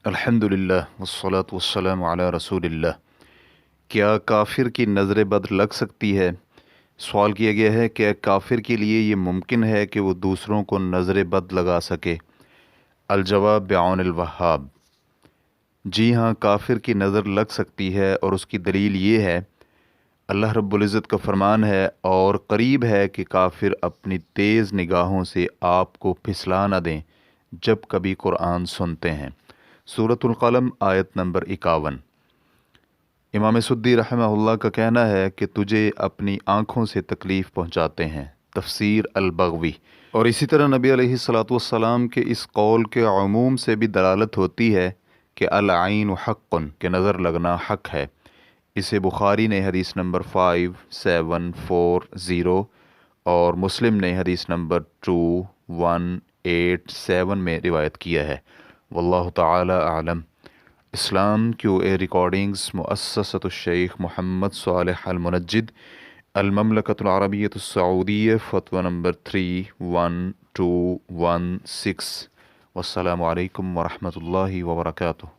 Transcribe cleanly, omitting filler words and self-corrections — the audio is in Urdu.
الحمدللہ والصلاة والسلام علی رسول اللہ۔ کیا کافر کی نظر بد لگ سکتی ہے؟ سوال کیا گیا ہے کہ کافر کے لیے یہ ممکن ہے کہ وہ دوسروں کو نظر بد لگا سکے؟ الجواب بعون الوہاب، جی ہاں، کافر کی نظر لگ سکتی ہے، اور اس کی دلیل یہ ہے، اللہ رب العزت کا فرمان ہے، اور قریب ہے کہ کافر اپنی تیز نگاہوں سے آپ کو پھسلا نہ دیں جب کبھی قرآن سنتے ہیں۔ سورۃ القلم آیت نمبر 51۔ امام سدی رحمہ اللہ کا کہنا ہے کہ تجھے اپنی آنکھوں سے تکلیف پہنچاتے ہیں، تفسیر البغوی۔ اور اسی طرح نبی علیہ الصلاۃ والسلام کے اس قول کے عموم سے بھی دلالت ہوتی ہے کہ العین حق، کہ نظر لگنا حق ہے۔ اسے بخاری نے حدیث نمبر 5740 اور مسلم نے حدیث نمبر 2187 میں روایت کیا ہے۔ واللہ تعالی اعلم۔ اسلام کیو اے ریکارڈنگز، مؤسسۃ الشیخ محمد صالح المنجد، المملکۃ العربیۃ السعودیہ، فتویٰ نمبر 31216۔ والسلام علیکم ورحمۃ اللہ وبرکاتہ۔